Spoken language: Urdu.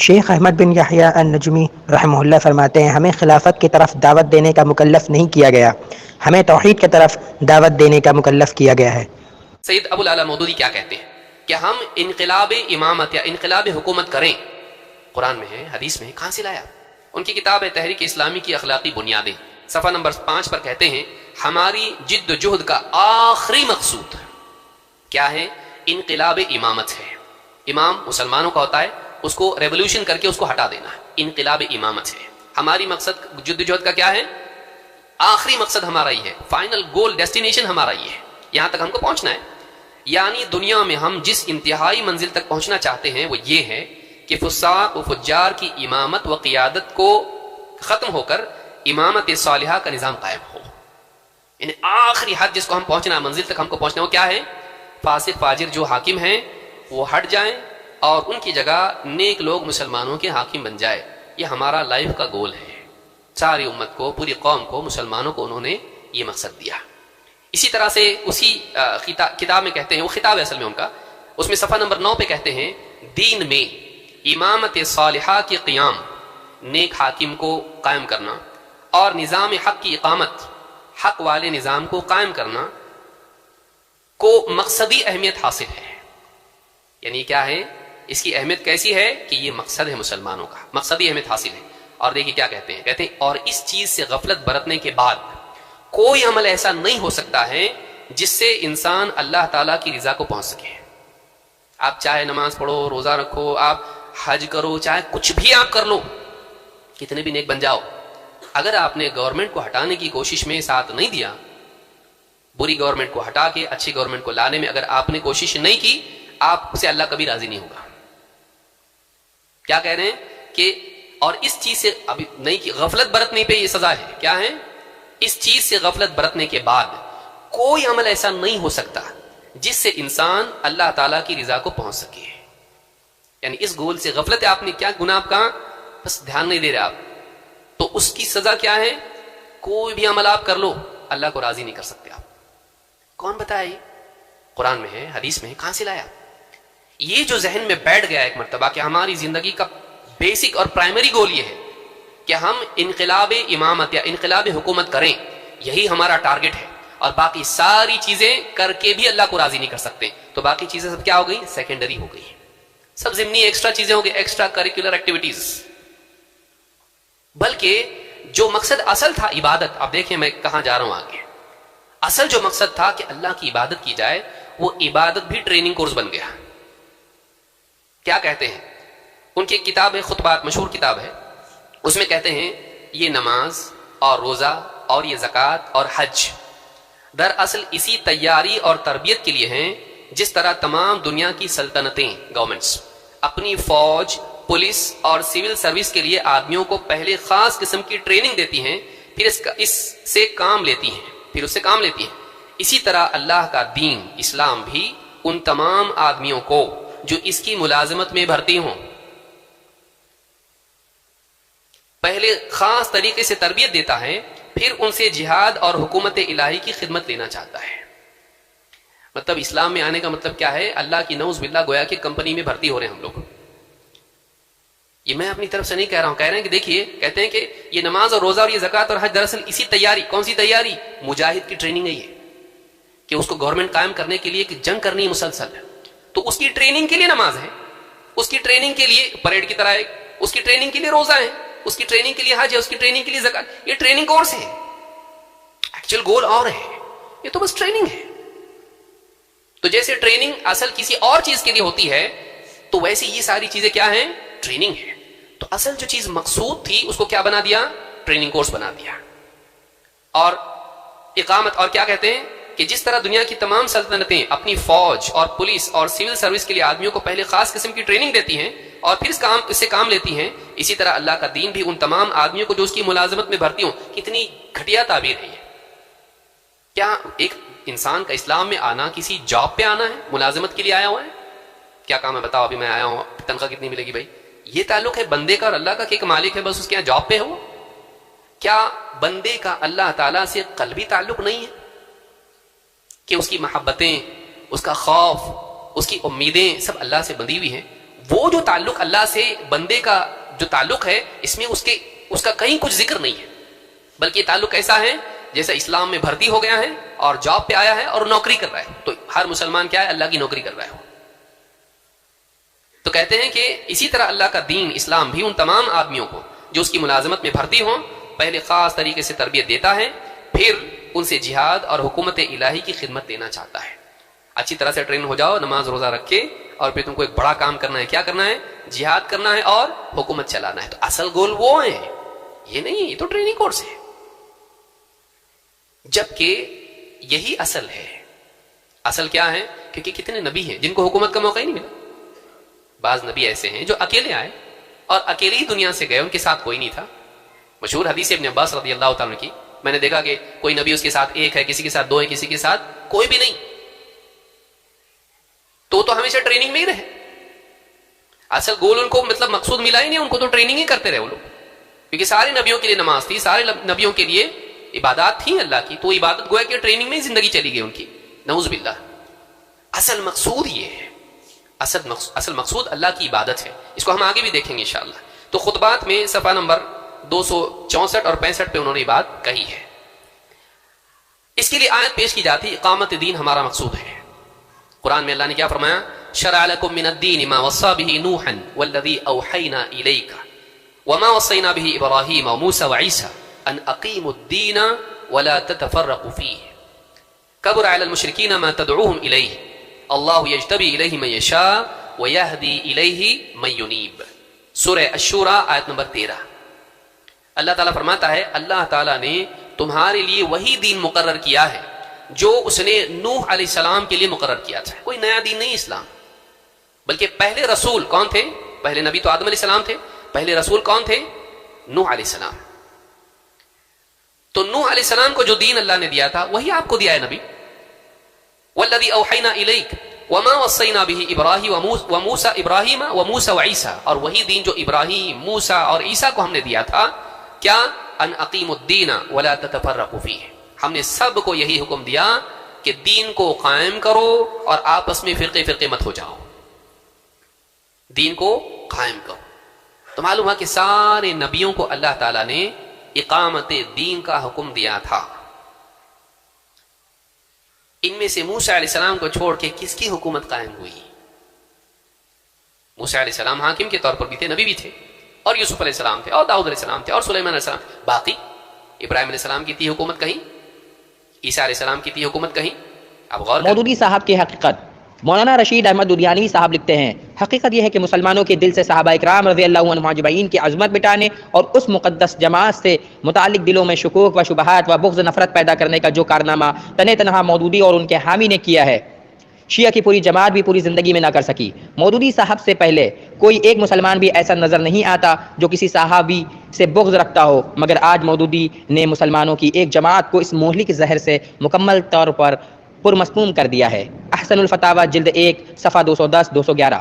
شیخ احمد بن یحییٰ النجمی رحمہ اللہ فرماتے ہیں ہمیں خلافت کی طرف دعوت دینے کا مکلف نہیں کیا گیا، ہمیں توحید کی طرف دعوت دینے کا مکلف کیا گیا ہے۔ سید ابو العلا مودودی کیا کہتے ہیں کہ ہم انقلاب امامت یا انقلاب حکومت کریں، قرآن میں ہے، حدیث میں ہے، کہاں سے لایا؟ ان کی کتاب ہے تحریک اسلامی کی اخلاقی بنیادیں، صفحہ نمبر 5 پر کہتے ہیں ہماری جد و جہد کا آخری مقصود کیا ہے؟ انقلاب امامت ہے۔ امام مسلمانوں کا ہوتا ہے، اس کو ریولوشن کر کے اس کو ہٹا دینا ہے، انقلاب امامت ہے۔ ہماری مقصد جد و جہد کا کیا ہے؟ آخری مقصد ہمارا یہ ہے، فائنل گول ڈیسٹینیشن ہمارا یہ ہے، یہاں تک ہم کو پہنچنا ہے۔ یعنی دنیا میں ہم جس انتہائی منزل تک پہنچنا چاہتے ہیں وہ یہ ہے کہ فساق و فجار کی امامت و قیادت کو ختم ہو کر امامت صالحہ کا نظام قائم ہو۔ یعنی آخری حد جس کو ہم پہنچنا ہے، منزل تک ہم کو پہنچنا ہے، وہ کیا ہے؟ فاسق فاجر جو حاکم ہیں وہ ہٹ جائیں اور ان کی جگہ نیک لوگ مسلمانوں کے حاکم بن جائے۔ یہ ہمارا لائف کا گول ہے۔ ساری امت کو، پوری قوم کو، مسلمانوں کو انہوں نے یہ مقصد دیا۔ اسی طرح سے اسی کتاب میں کہتے ہیں، وہ خطاب ہے اصل میں ان کا، اس میں صفحہ نمبر 9 پہ کہتے ہیں دین میں امامت صالحہ کے قیام، نیک حاکم کو قائم کرنا اور نظام حق کی اقامت، حق والے نظام کو قائم کرنا کو مقصدی اہمیت حاصل ہے۔ یعنی کیا ہے؟ اس کی اہمیت کیسی ہے کہ یہ مقصد ہے مسلمانوں کا، مقصدی اہمیت حاصل ہے۔ اور دیکھیے کیا کہتے ہیں، کہتے ہیں اور اس چیز سے غفلت برتنے کے بعد کوئی عمل ایسا نہیں ہو سکتا ہے جس سے انسان اللہ تعالیٰ کی رضا کو پہنچ سکے۔ آپ چاہے نماز پڑھو، روزہ رکھو، آپ حج کرو، چاہے کچھ بھی آپ کر لو، کتنے بھی نیک بن جاؤ، اگر آپ نے گورنمنٹ کو ہٹانے کی کوشش میں ساتھ نہیں دیا، بری گورنمنٹ کو ہٹا کے اچھی گورنمنٹ کو لانے میں اگر آپ نے کوشش نہیں کی، آپ سے اللہ کبھی راضی نہیں ہوگا۔ کیا کہہ رہے ہیں کہ اور اس چیز سے ابھی نہیں کی، غفلت برتنے پہ یہ سزا ہے۔ کیا ہے؟ اس چیز سے غفلت برتنے کے بعد کوئی عمل ایسا نہیں ہو سکتا جس سے انسان اللہ تعالیٰ کی رضا کو پہنچ سکے۔ یعنی اس گول سے غفلت ہے، آپ نے کیا گناہ آپ کا بس دھیان نہیں دے رہے آپ، تو اس کی سزا کیا ہے؟ کوئی بھی عمل آپ کر لو، اللہ کو راضی نہیں کر سکتے آپ۔ کون بتایا؟ یہ قرآن میں ہے، حدیث میں ہے، کہاں سے لایا؟ یہ جو ذہن میں بیٹھ گیا ایک مرتبہ کہ ہماری زندگی کا بیسک اور پرائمری گول یہ ہے کہ ہم انقلاب امامت یا انقلاب حکومت کریں، یہی ہمارا ٹارگٹ ہے، اور باقی ساری چیزیں کر کے بھی اللہ کو راضی نہیں کر سکتے، تو باقی چیزیں سب کیا ہو گئی؟ سیکنڈری ہو گئی، سب ضمنی ایکسٹرا چیزیں ہو گئی، ایکسٹرا کریکولر ایکٹیویٹیز۔ بلکہ جو مقصد اصل تھا عبادت، اب دیکھیں میں کہاں جا رہا ہوں آگے، اصل جو مقصد تھا کہ اللہ کی عبادت کی جائے، وہ عبادت بھی ٹریننگ کورس بن گیا۔ کیا کہتے ہیں؟ ان کی کتاب ہے خطبات، مشہور کتاب ہے، اس میں کہتے ہیں یہ نماز اور روزہ اور یہ زکوٰۃ اور حج دراصل اسی تیاری اور تربیت کے لیے ہیں جس طرح تمام دنیا کی سلطنتیں، گورنمنٹس اپنی فوج، پولیس اور سول سروس کے لیے آدمیوں کو پہلے خاص قسم کی ٹریننگ دیتی ہیں، پھر اس سے کام لیتی ہیں، اسی طرح اللہ کا دین اسلام بھی ان تمام آدمیوں کو جو اس کی ملازمت میں بھرتی ہوں پہلے خاص طریقے سے تربیت دیتا ہے، پھر ان سے جہاد اور حکومت الہی کی خدمت لینا چاہتا ہے۔ مطلب اسلام میں آنے کا مطلب کیا ہے؟ اللہ کی نعوذ باللہ گویا کہ کمپنی میں بھرتی ہو رہے ہیں ہم لوگ۔ یہ میں اپنی طرف سے نہیں کہہ رہا ہوں، کہہ رہے ہیں کہ دیکھیے، کہتے ہیں کہ یہ نماز اور روزہ اور یہ زکوٰۃ اور حج دراصل اسی تیاری، کون سی تیاری؟ مجاہد کی ٹریننگ ہے یہ، کہ اس کو گورنمنٹ قائم کرنے کے لیے کہ جنگ کرنی ہے مسلسل، تو اس کی ٹریننگ کے لیے نماز ہے، اس کی ٹریننگ کے لیے پریڈ کی طرح ہے، اس کی ٹریننگ کے لیے روزہ ہے، اس کی ٹریننگ کے لیے حج ہے، اس کی ٹریننگ کے لیے زکوٰۃ۔ یہ ٹریننگ کورس ہے، ایکچوئل گول اور ہے، یہ تو بس ٹریننگ ہے۔ تو جیسے ٹریننگ اصل کسی اور چیز کے لیے ہوتی ہے، تو ویسے یہ ساری چیزیں کیا ہیں؟ ٹریننگ ہے۔ تو اصل جو چیز مقصود تھی اس کو کیا بنا دیا؟ ٹریننگ کورس بنا دیا۔ اور اقامت، اور کیا کہتے ہیں کہ جس طرح دنیا کی تمام سلطنتیں اپنی فوج اور پولیس اور سول سروس کے لیے آدمیوں کو پہلے خاص قسم کی ٹریننگ دیتی ہیں اور پھر اس سے کام لیتی ہیں، اسی طرح اللہ کا دین بھی ان تمام آدمیوں کو جو اس کی ملازمت میں بھرتی ہوں۔ کتنی گھٹیا تعبیر ہے یہ! کیا ایک انسان کا اسلام میں آنا کسی جاب پہ آنا ہے، ملازمت کے لیے آیا ہوا ہے؟ کیا کام ہے بتاؤ؟ ابھی میں آیا ہوں، تنخواہ کتنی ملے گی بھائی؟ یہ تعلق ہے بندے کا اور اللہ کا کہ ایک مالک ہے، بس اس کے یہاں جاب پہ ہو؟ کیا بندے کا اللہ تعالیٰ سے قلبی تعلق نہیں ہے کہ اس کی محبتیں، اس کا خوف، اس کی امیدیں سب اللہ سے بندھی ہوئی ہیں؟ وہ جو تعلق اللہ سے بندے کا جو تعلق ہے اس میں اس کا کہیں کچھ ذکر نہیں ہے، بلکہ یہ تعلق ایسا ہے جیسا اسلام میں بھرتی ہو گیا ہے اور جاب پہ آیا ہے اور نوکری کر رہا ہے. تو ہر مسلمان کیا ہے؟ اللہ کی نوکری کر رہا ہے. تو کہتے ہیں کہ اسی طرح اللہ کا دین اسلام بھی ان تمام آدمیوں کو جو اس کی ملازمت میں بھرتی ہوں پہلے خاص طریقے سے تربیت دیتا ہے، پھر ان سے جہاد اور حکومت الہی کی خدمت دینا چاہتا ہے. اچھی طرح سے ٹرین ہو جاؤ، نماز روزہ رکھے، اور پھر تم کو ایک بڑا کام کرنا ہے. کیا کرنا ہے؟ جہاد کرنا ہے اور حکومت چلانا ہے. تو اصل گول وہ ہے، یہ نہیں، یہ تو ٹریننگ کورس ہے. جبکہ یہی اصل ہے. اصل کیا ہے؟ کیونکہ کتنے نبی ہیں جن کو حکومت کا موقع ہی نہیں ملا. بعض نبی ایسے ہیں جو اکیلے آئے اور اکیلے ہی دنیا سے گئے، ان کے ساتھ کوئی نہیں تھا. مشہور حدیث ابن عباس رضی اللہ تعالیٰ کی، میں نے دیکھا کہ کوئی نبی اس کے ساتھ ایک ہے، کسی کے ساتھ دو ہے، کسی کے ساتھ کوئی بھی نہیں. تو ہمیشہ ٹریننگ میں ہی رہے. اصل گول ان کو مطلب مقصود ملا ہی نہیں، ان کو تو ٹریننگ ہی کرتے رہے وہ لوگ. کیونکہ سارے نبیوں کے لیے نماز تھی، سارے نبیوں کے لیے عبادات تھیں اللہ کی، تو عبادت گویا کہ ٹریننگ میں ہی زندگی چلی گئی ان کی، نعوذ باللہ. اصل مقصود یہ ہے، اصل مقصود اللہ کی عبادت ہے. اس کو ہم آگے بھی دیکھیں گے انشاءاللہ. تو خطبات میں صفحہ نمبر 264 اور 65 پہ انہوں نے یہ بات کہی ہے. اس کے لیے آیت پیش کی جاتی، اقامت دین ہمارا مقصود ہے. قرآن میں اللہ نے کیا فرمایا؟ شرع لکم من الدین ما وصى به نوحا والذی اوحینا الیک وما وصینا به ابراہیم وموسى وعیسى ان اقیموا الدین ولا تتفرقوا فیہ کبر علی المشرکین ما تدعوهم الیہ اللہ یجتبی الیہ من یشاء ویہدی الیہ من ینیب. سورہ الشورى آیت نمبر 13. اللہ تعالیٰ فرماتا ہے اللہ تعالیٰ نے تمہارے لیے وہی دین مقرر کیا ہے جو اس نے نوح علیہ السلام کے لیے مقرر کیا تھا. کوئی نیا دین نہیں اسلام، بلکہ پہلے رسول کون تھے؟ پہلے نبی تو آدم علیہ السلام تھے، پہلے رسول کون تھے؟ نوح علیہ السلام. تو نوح علیہ السلام کو جو دین اللہ نے دیا تھا وہی آپ کو دیا ہے نبی. والذی اوحینا الیک وما وصینا به ابراہیم وموسى وعیسى، اور وہی دین جو ابراہیم، موسیٰ اور عیسیٰ کو ہم نے دیا تھا. کیا؟ ان اقیموا الدین ولا تتفرقوا فیہ. ہم نے سب کو یہی حکم دیا کہ دین کو قائم کرو اور آپس میں فرقے فرقے مت ہو جاؤ. دین کو قائم کرو. تو معلوم ہے کہ سارے نبیوں کو اللہ تعالیٰ نے اقامت دین کا حکم دیا تھا. ان میں سے موسیٰ علیہ السلام کو چھوڑ کے کس کی حکومت قائم ہوئی؟ موسیٰ علیہ السلام حاکم کے طور پر بھی تھے، نبی بھی تھے، اور یوسف علیہ السلام تھے، اور داؤد علیہ السلام تھے، اور سلیمان علیہ السلام. باقی ابراہیم علیہ السلام کی تھی حکومت کہیں، عیسیٰ علیہ السلام کی تھی حکومت کہیں. اب غور مودودی صاحب کی حقیقت. مولانا رشید احمد دودیانوی صاحب لکھتے ہیں حقیقت یہ ہے کہ مسلمانوں کے دل سے صحابہ اکرام رضی اللہ عنہم اجمعین کی عظمت مٹانے اور اس مقدس جماعت سے متعلق دلوں میں شکوک و شبہات و بغض نفرت پیدا کرنے کا جو کارنامہ تنہ تنہا مودودی اور ان کے حامی نے کیا ہے، شیعہ کی پوری جماعت بھی پوری زندگی میں نہ کر سکی. مودودی صاحب سے پہلے کوئی ایک مسلمان بھی ایسا نظر نہیں آتا جو کسی صحابی سے بغض رکھتا ہو، مگر آج مودودی نے مسلمانوں کی ایک جماعت کو اس مہلک زہر سے مکمل طور پر پرمسموم کر دیا ہے. احسن الفتاوی جلد 1 صفحہ 210 211.